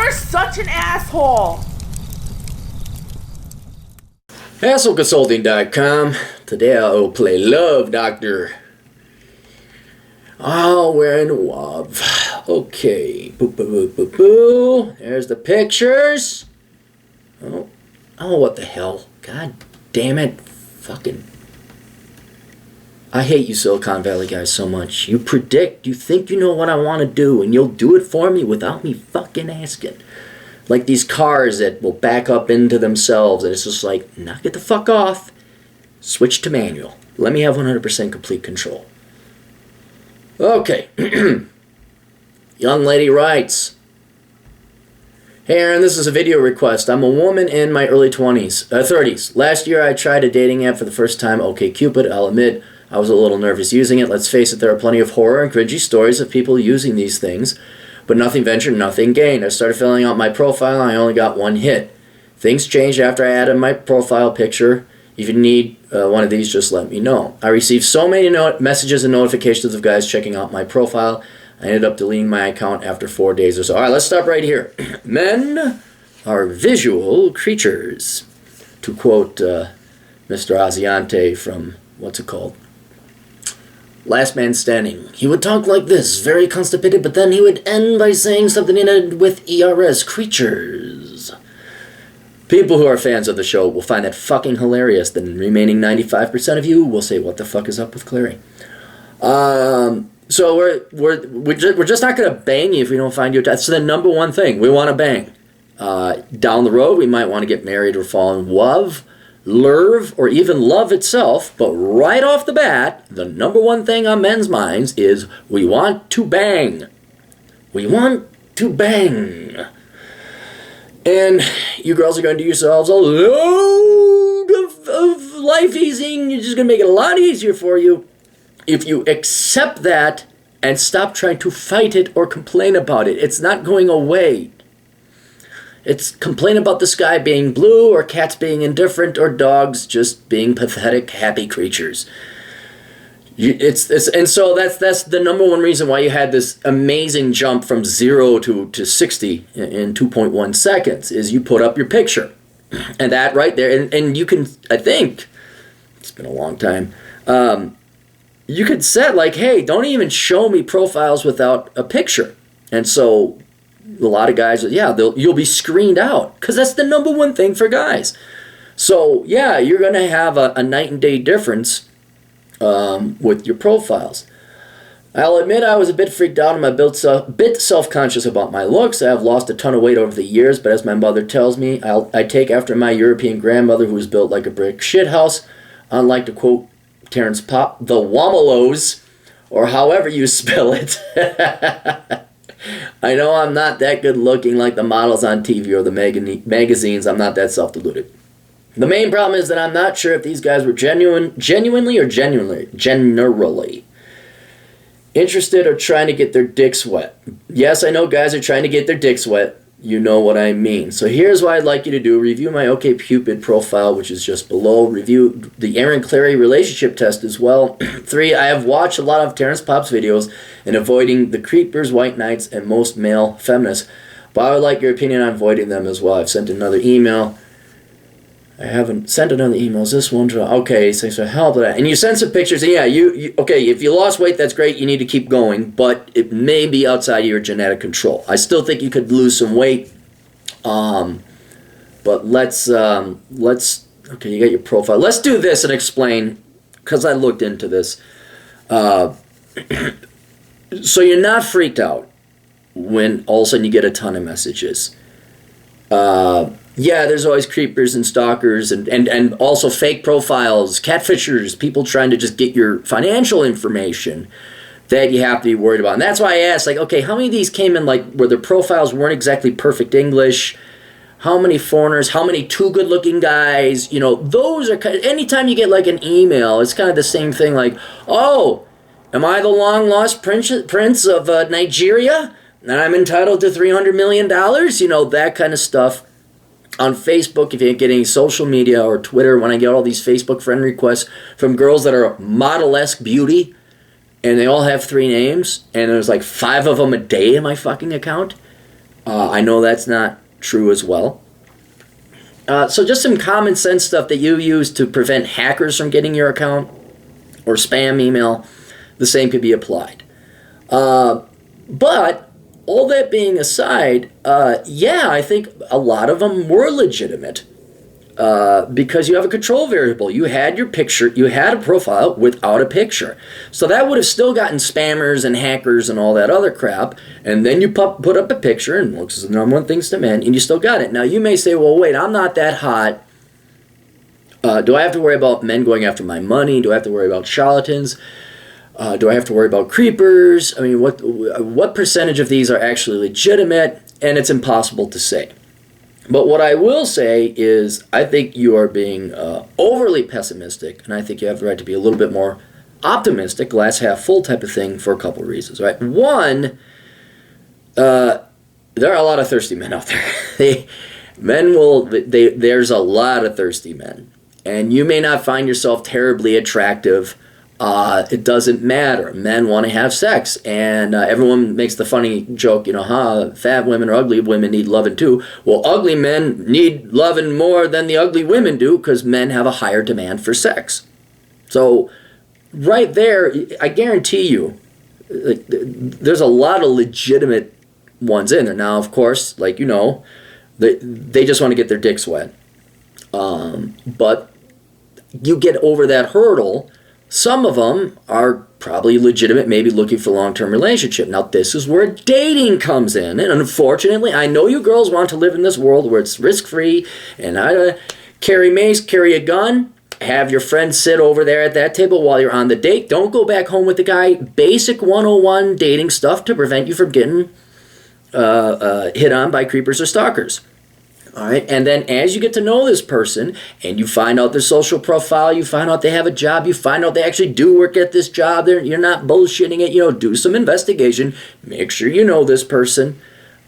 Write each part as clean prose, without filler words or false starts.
You're such an asshole! HassleConsulting.com. Today I will play Love Doctor. Oh, we're in love. Okay. Boo, boo, boo, boo, boo. There's the pictures. Oh, what the hell? God damn it. Fucking. I hate you Silicon Valley guys so much. You predict, you think you know what I want to do, and you'll do it for me without me fucking asking. Like these cars that will back up into themselves, and it's just like, knock it the fuck off. Switch to manual. Let me have 100% complete control. Okay. Young lady writes, "Hey Aaron, this is a video request. I'm a woman in my early 30s. Last year I tried a dating app for the first time, OK Cupid. I'll admit I was a little nervous using it. Let's face it, there are plenty of horror and cringy stories of people using these things. But nothing ventured, nothing gained. I started filling out my profile and I only got one hit. Things changed after I added my profile picture. If you need one of these, just let me know. I received so many messages and notifications of guys checking out my profile. I ended up deleting my account after 4 days or so." All right, let's stop right here. Men are visual creatures. To quote Mr. Asiante from, what's it called? Last Man Standing. He would talk like this, very constipated, but then he would end by saying something in it with ERS, creatures. People who are fans of the show will find that fucking hilarious. The remaining 95% of you will say, what the fuck is up with Clary? So we're just not going to bang you if we don't find you. That's the number one thing. We want to bang. Down the road, we might want to get married or fall in love, or even love itself. But right off the bat, the number one thing on men's minds is we want to bang. We want to bang. And you girls are going to do yourselves a load of life easing. You're just going to make it a lot easier for you if you accept that and stop trying to fight it or complain about it. It's not going away. It's complain about the sky being blue or cats being indifferent or dogs just being pathetic, happy creatures. And so that's the number one reason why you had this amazing jump from 0 to 60 in 2.1 seconds is you put up your picture. And that right there, and you can, I think, it's been a long time, you could set like, hey, don't even show me profiles without a picture. And so a lot of guys, you'll be screened out because that's the number one thing for guys. So yeah, you're going to have a night and day difference with your profiles. I'll admit I was a bit freaked out and a bit self-conscious about my looks. I have lost a ton of weight over the years, but as my mother tells me, I take after my European grandmother who was built like a brick shithouse. Unlike, to quote Terrence Popp, the Womalos, or however you spell it. I know I'm not that good looking like the models on TV or the magazines. I'm not that self-deluded. The main problem is that I'm not sure if these guys were genuinely interested or trying to get their dicks wet. Yes, I know guys are trying to get their dicks wet. You know what I mean. So here's what I'd like you to do. Review my OK Cupid profile, which is just below. Review the Aaron Clary relationship test as well. 3, I have watched a lot of Terrence Popp's videos in avoiding the creepers, white knights, and most male feminists. But I would like your opinion on avoiding them as well. I've sent another email. I haven't sent another email. Is this one? Okay, thanks for help with that. And you sent some pictures. And yeah, you okay, if you lost weight, that's great. You need to keep going. But it may be outside of your genetic control. I still think you could lose some weight. But let's okay, you got your profile. Let's do this and explain, because I looked into this. So you're not freaked out when all of a sudden you get a ton of messages. Yeah, there's always creepers and stalkers and also fake profiles, catfishers, people trying to just get your financial information that you have to be worried about. And that's why I asked, like, okay, how many of these came in, like, where their profiles weren't exactly perfect English? How many foreigners? How many too good-looking guys? You know, those are kind of, anytime you get, like, an email, it's kind of the same thing, like, oh, am I the long-lost prince of Nigeria? And I'm entitled to $300 million? You know, that kind of stuff. On Facebook, if you get any social media or Twitter, when I get all these Facebook friend requests from girls that are model-esque beauty, and they all have 3 names, and there's like 5 of them a day in my fucking account, I know that's not true as well. So just some common sense stuff that you use to prevent hackers from getting your account or spam email, the same could be applied. But all that being aside, yeah, I think a lot of them were legitimate because you have a control variable. You had your picture, you had a profile without a picture. So that would have still gotten spammers and hackers and all that other crap. And then you put up a picture, and looks as the number one things to men, and you still got it. Now you may say, well, wait, I'm not that hot. Do I have to worry about men going after my money? Do I have to worry about charlatans? Do I have to worry about creepers? I mean, what percentage of these are actually legitimate? And it's impossible to say. But what I will say is I think you are being overly pessimistic, and I think you have the right to be a little bit more optimistic, glass half full type of thing, for a couple of reasons. Right? One, there are a lot of thirsty men out there. There's a lot of thirsty men. And you may not find yourself terribly attractive. It doesn't matter. Men want to have sex. And everyone makes the funny joke, fat women or ugly women need loving too. Well, ugly men need loving more than the ugly women do because men have a higher demand for sex. So right there, I guarantee you, there's a lot of legitimate ones in there. Now, of course, they just want to get their dicks wet. But you get over that hurdle. Some of them are probably legitimate, maybe looking for a long-term relationship. Now, this is where dating comes in. And unfortunately, I know you girls want to live in this world where it's risk-free and carry mace, carry a gun, have your friend sit over there at that table while you're on the date. Don't go back home with the guy. Basic 101 dating stuff to prevent you from getting hit on by creepers or stalkers. All right, and then as you get to know this person and you find out their social profile, you find out they have a job, you find out they actually do work at this job, you're not bullshitting it, do some investigation, make sure you know this person,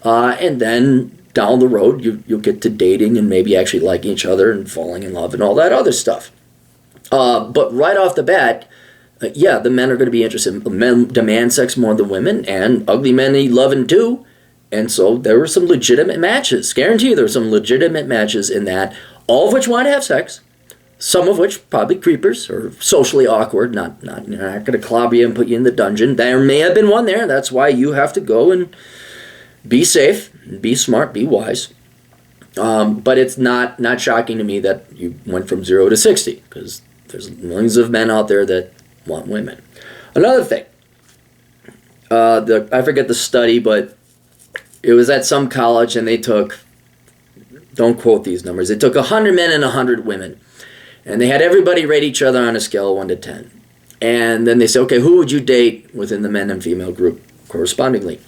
and then down the road you'll get to dating and maybe actually liking each other and falling in love and all that other stuff. But right off the bat, yeah, the men are going to be interested. Men demand sex more than women, and ugly men need loving too. And so there were some legitimate matches. Guarantee you there were some legitimate matches in that, all of which want to have sex, some of which probably creepers or socially awkward, not going to clobber you and put you in the dungeon. There may have been one there. That's why you have to go and be safe, be smart, be wise. But it's not shocking to me that you went from 0 to 60, because there's millions of men out there that want women. Another thing, I forget the study, but it was at some college, and they took, don't quote these numbers, they took 100 men and 100 women. And they had everybody rate each other on a scale of 1 to 10. And then they said, okay, who would you date within the men and female group correspondingly?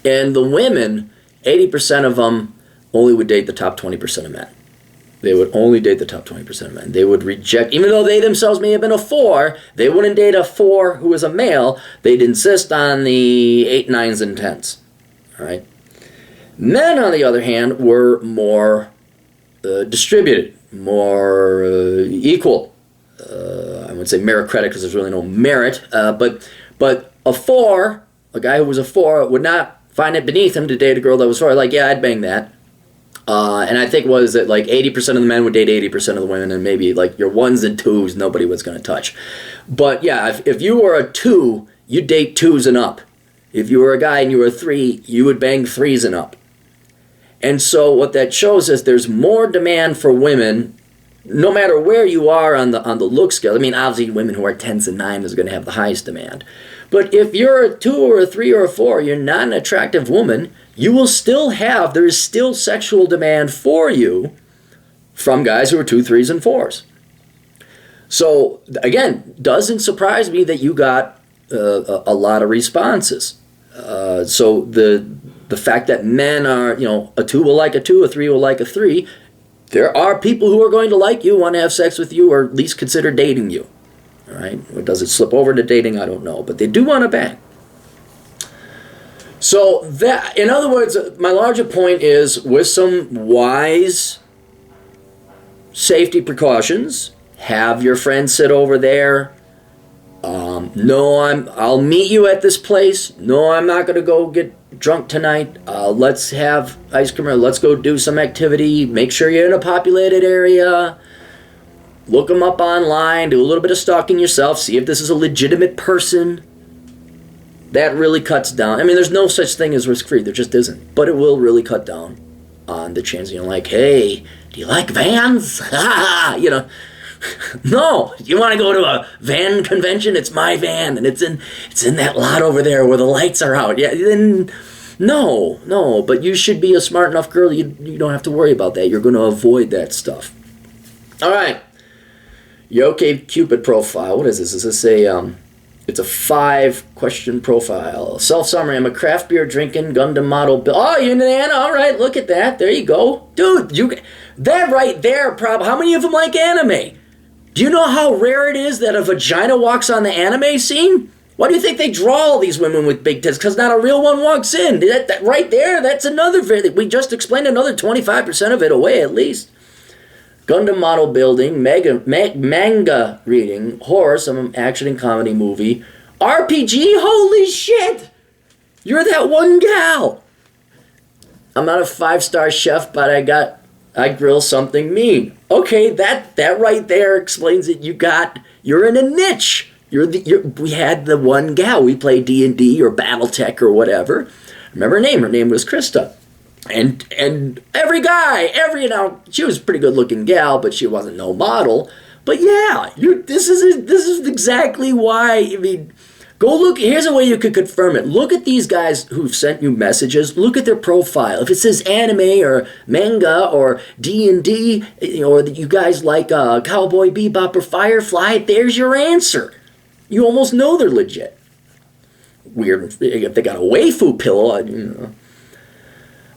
And the women, 80% of them only would date the top 20% of men. They would only date the top 20% of men. They would reject, even though they themselves may have been a 4, they wouldn't date a 4 who was a male. They'd insist on the 8, 9s, and 10s. All right. Men, on the other hand, were more distributed, more equal. I would say meritocratic because there's really no merit. But a 4, a guy who was a 4, would not find it beneath him to date a girl that was 4. Like, yeah, I'd bang that. And I think was that like 80% of the men would date 80% of the women, and maybe like your 1s and 2s nobody was going to touch. But yeah, if you were a 2, you'd date 2s and up. If you were a guy and you were a 3, you would bang 3s and up. And so what that shows is there's more demand for women, no matter where you are on the look scale. I mean, obviously women who are 10s and 9s are going to have the highest demand. But if you're a 2 or a 3 or a 4, you're not an attractive woman, you will still have, there is still sexual demand for you from guys who are 2, 3s, and 4s. So again, doesn't surprise me that you got a lot of responses. So the fact that men are, a 2 will like a 2, a 3 will like a 3, there are people who are going to like you, want to have sex with you, or at least consider dating you. All right? Or does it slip over to dating? I don't know. But they do want to bang. So that, in other words, my larger point is, with some wise safety precautions, have your friend sit over there. No, I'll meet you at this place. No, I'm not going to go get drunk tonight. Let's have ice cream, or let's go do some activity. Make sure you're in a populated area. Look them up online. Do a little bit of stalking yourself. See if this is a legitimate person. That really cuts down. I mean, there's no such thing as risk-free. There just isn't. But it will really cut down on the chance, like, hey, do you like vans? No. You want to go to a van convention? It's my van, and it's in that lot over there where the lights are out. Yeah, then no. But you should be a smart enough girl. You don't have to worry about that. You're going to avoid that stuff. All right. Your OK Cupid profile. What is this? Is this it's a 5-question profile. Self-summary. I'm a craft beer drinking Gundam model. Oh, you're an Anna. All right, look at that. There you go. Dude, that right there, how many of them like anime? Do you know how rare it is that a vagina walks on the anime scene? Why do you think they draw all these women with big tits? Because not a real one walks in. That right there, that's another... We just explained another 25% of it away, at least. Gundam model building, manga reading, horror, some action and comedy movie, RPG, holy shit! You're that one gal! I'm not a 5-star chef, but I grill something mean. Okay, that right there explains it. You're in a niche. We had the one gal. We played D&D or BattleTech or whatever. I remember her name. Her name was Krista. And every guy, she was a pretty good looking gal, but she wasn't no model. But yeah, this is exactly why. I mean, go look. Here's a way you could confirm it. Look at these guys who've sent you messages. Look at their profile. If it says anime or manga or D&D, or that you guys like Cowboy Bebop or Firefly, there's your answer. You almost know they're legit. Weird if they got a waifu pillow.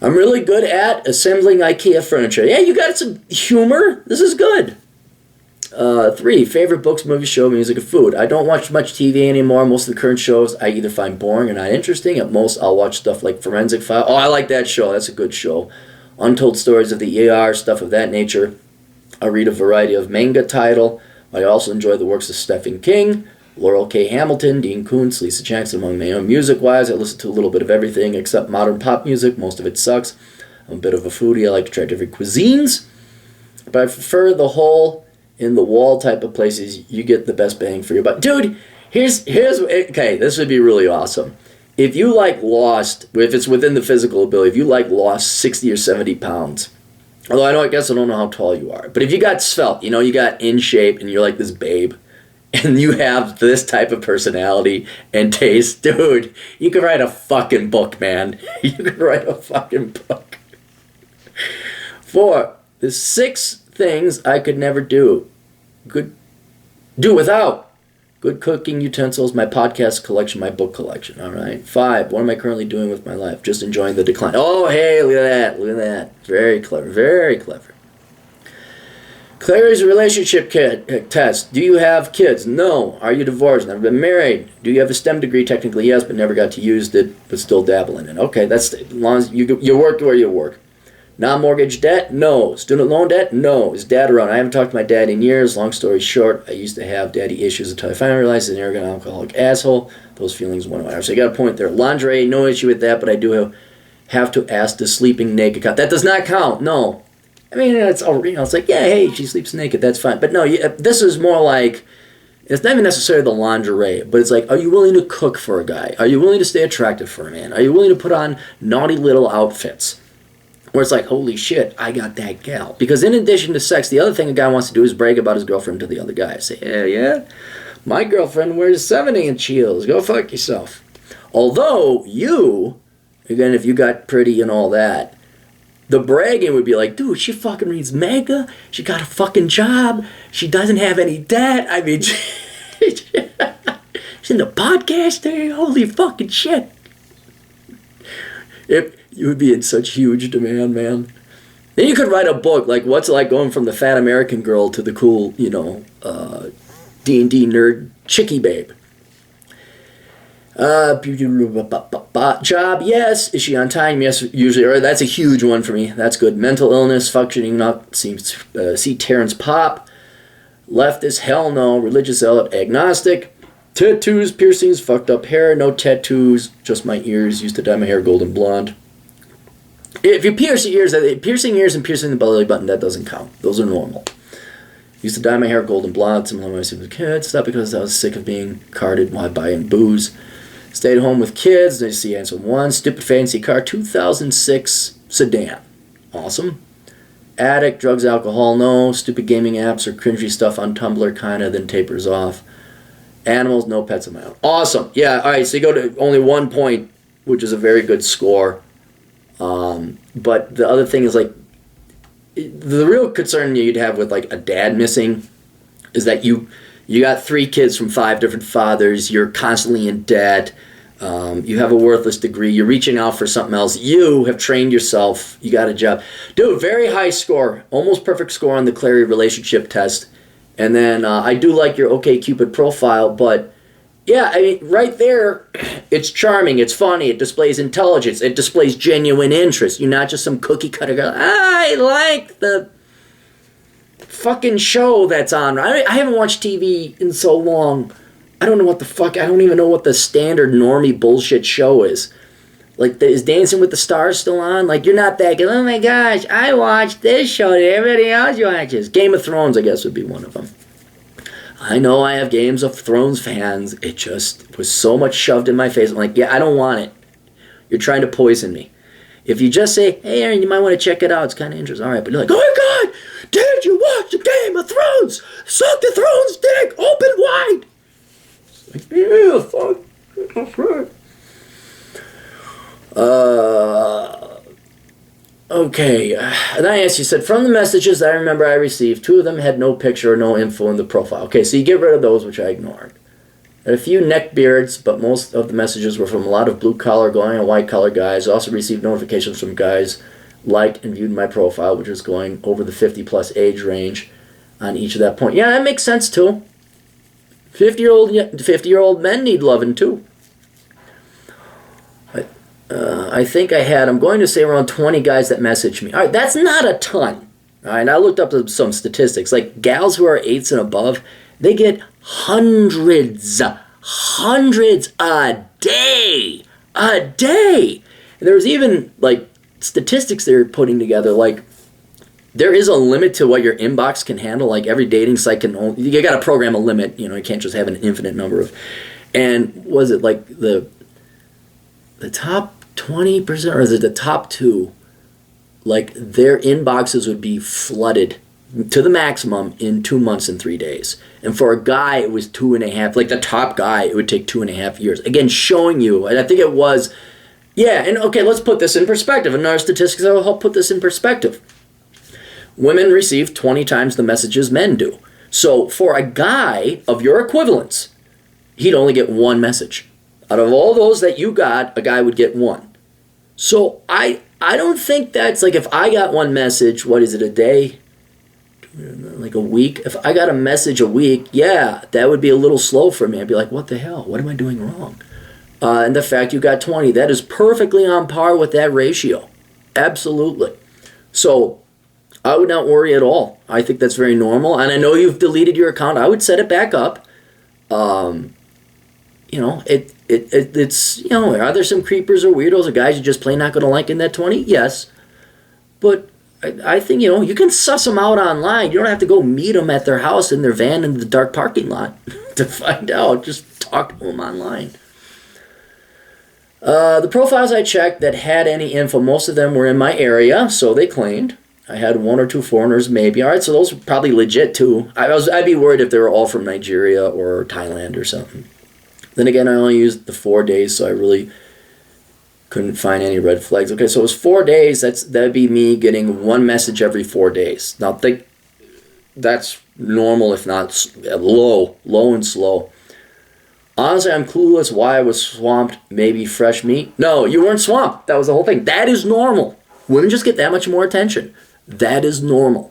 I'm really good at assembling IKEA furniture. Yeah, you got some humor. This is good. 3, favorite books, movies, show, music, and food. I don't watch much TV anymore. Most of the current shows I either find boring or not interesting. At most, I'll watch stuff like Forensic File. Oh, I like that show. That's a good show. Untold Stories of the ER, stuff of that nature. I read a variety of manga title. I also enjoy the works of Stephen King, Laurel K. Hamilton, Dean Koontz, Lisa Jackson, among my own. Music-wise, I listen to a little bit of everything except modern pop music. Most of it sucks. I'm a bit of a foodie. I like to try different cuisines. But I prefer the hole-in-the-wall type of places. You get the best bang for your buck. Dude, here's okay, this would be really awesome. If you like Lost, if it's within the physical ability, if you like Lost 60 or 70 pounds, although I don't know how tall you are, but if you got svelte, you got in shape and you're like this babe, and you have this type of personality and taste, dude, you could write a fucking book, man. You could write a fucking book. 4, the 6 things I could never do without. Good cooking utensils, my podcast collection, my book collection. All right. 5, what am I currently doing with my life? Just enjoying the decline. Oh, hey, look at that. Very clever, very clever. Clary's relationship test. Do you have kids? No. Are you divorced? Never been married. Do you have a STEM degree? Technically, yes, but never got to use it, but still dabble in it. Okay, that's as long as you work where you work. Non-mortgage debt? No. Student loan debt? No. Is dad around? I haven't talked to my dad in years. Long story short, I used to have daddy issues until I finally realized he's an arrogant alcoholic asshole. Those feelings went away. So you got a point there. Lingerie, no issue with that, but I do have to ask, does sleeping naked count? That does not count. No. I mean, it's like, yeah, hey, she sleeps naked, that's fine. But no, this is more like, it's not even necessarily the lingerie, but it's like, are you willing to cook for a guy? Are you willing to stay attractive for a man? Are you willing to put on naughty little outfits? Where it's like, holy shit, I got that gal. Because in addition to sex, the other thing a guy wants to do is brag about his girlfriend to the other guy. Say, yeah, my girlfriend wears 7-inch heels. Go fuck yourself. Although you, again, if you got pretty and all that, the bragging would be like, dude, she fucking reads manga. She got a fucking job. She doesn't have any debt. I mean, she's in the podcaster. Holy fucking shit. You would be in such huge demand, man. Then you could write a book, like what's it like going from the fat American girl to the cool, D&D nerd chickie babe. Job, yes. Is she on time? Yes, usually. Or that's a huge one for me. That's good. Mental illness, functioning up. See Terrence Pop. Leftist, hell no. Religious zealot, agnostic. Tattoos, piercings, fucked up hair. No tattoos, just my ears. Used to dye my hair golden blonde. If you pierce your ears, piercing ears and piercing the belly button, that doesn't count. Those are normal. Used to dye my hair golden blonde. Similar when I was a kid. Stopped because I was sick of being carded while buying booze. Stayed home with kids. They see answer 1. Stupid fancy car. 2006 sedan. Awesome. Addict, drugs, alcohol, no. Stupid gaming apps or cringy stuff on Tumblr, kind of, then tapers off. Animals, no pets of my own. Awesome. Yeah, all right, so you go to only 1 point, which is a very good score. But the other thing is, like, the real concern you'd have with, like, a dad missing is that you got 3 kids from 5 different fathers. You're constantly in debt. You have a worthless degree. You're reaching out for something else. You have trained yourself. You got a job. Dude, very high score. Almost perfect score on the Clary relationship test. And then I do like your OK Cupid profile, but yeah, I mean, right there, it's charming, it's funny, it displays intelligence, it displays genuine interest. You're not just some cookie cutter girl. I like the fucking show that's on. I haven't watched TV in so long. I don't know what the fuck, I don't even know what the standard normie bullshit show is. Like, is Dancing with the Stars still on? Like, you're not that good. Oh my gosh, I watched this show that everybody else watches. Game of Thrones, I guess, would be one of them. I know I have Games of Thrones fans. It just was so much shoved in my face. I'm like, yeah, I don't want it. You're trying to poison me. If you just say, hey, Aaron, you might want to check it out. It's kind of interesting. All right, but you're like, oh my God, did you watch the Game of Thrones? Suck the Thrones dick open wide. It's like, yeah, fuck. That's right. Okay, and I asked you, said, from the messages that I remember I received, 2 of them had no picture or no info in the profile. Okay, so you get rid of those, which I ignored. Had a few neck beards, but most of the messages were from a lot of blue-collar going and white-collar guys. I also received notifications from guys liked and viewed my profile, which was going over the 50-plus age range on each of that point. Yeah, that makes sense, too. 50-year-old men need loving, too. I think I'm going to say around 20 guys that messaged me. All right, that's not a ton. All right, I looked up some statistics. Like, gals who are 8s and above, they get hundreds a day. And there's even, like, statistics they're putting together. Like, there is a limit to what your inbox can handle. Like, every dating site can only, you got to program a limit. You know, you can't just have an infinite number of. And was it like the top 20%, or is it the top 2, like, their inboxes would be flooded to the maximum in 2 months and 3 days. And for a guy, it was 2.5, like the top guy, it would take 2.5 years. Again, showing you, and I think it was, yeah, and okay, let's put this in perspective. Another statistics that will help put this in perspective. Women receive 20 times the messages men do. So for a guy of your equivalence, he'd only get 1 message. Out of all those that you got, a guy would get 1. So I don't think that's, like, if I got 1 message, what is it, a day? Like a week? If I got a message a week, yeah, that would be a little slow for me. I'd be like, what the hell? What am I doing wrong? And the fact you got 20, that is perfectly on par with that ratio. Absolutely. So I would not worry at all. I think that's very normal. And I know you've deleted your account. I would set it back up. You know, it's, you know, are there some creepers or weirdos or guys you just plain not going to like in that 20? Yes. But I think, you know, you can suss them out online. You don't have to go meet them at their house in their van in the dark parking lot to find out. Just talk to them online. The profiles I checked that had any info, most of them were in my area, so they claimed. I had 1 or 2 foreigners, maybe. All right, so those were probably legit, too. I'd be worried if they were all from Nigeria or Thailand or something. Then again, I only used the 4 days, so I really couldn't find any red flags. Okay, so it was 4 days. That'd be me getting 1 message every 4 days. Now, think that's normal, if not low and slow. Honestly, I'm clueless why I was swamped. Maybe fresh meat. No, you weren't swamped. That was the whole thing. That is normal. Women just get that much more attention. That is normal.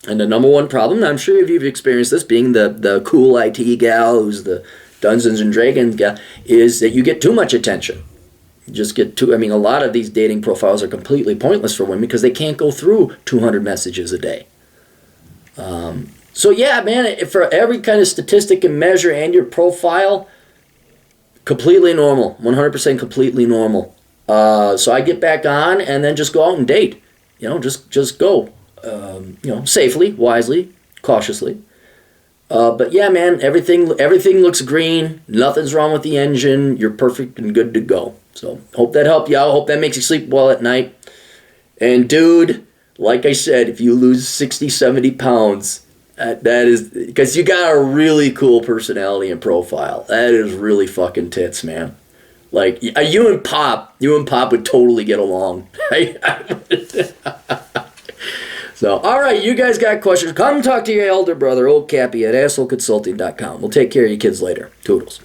And the number one problem, I'm sure you've experienced this, being the cool IT gal who's the Dungeons and Dragons gal, is that you get too much attention. You just get too, I mean, a lot of these dating profiles are completely pointless for women because they can't go through 200 messages a day. So yeah, man, for every kind of statistic and measure and your profile, Completely normal. 100% completely normal. So I get back on and then just go out and date. You know, just go. You know, safely, wisely, cautiously. But yeah, man, everything looks green. Nothing's wrong with the engine. You're perfect and good to go. So hope that helped you out. Hope that makes you sleep well at night. And dude, like I said, if you lose 60, 70 pounds, that is because you got a really cool personality and profile. That is really fucking tits, man. Like you and Pop would totally get along. So, all right, you guys got questions? Come talk to your elder brother, old Cappy, at assholeconsulting.com. We'll take care of you kids later. Toodles.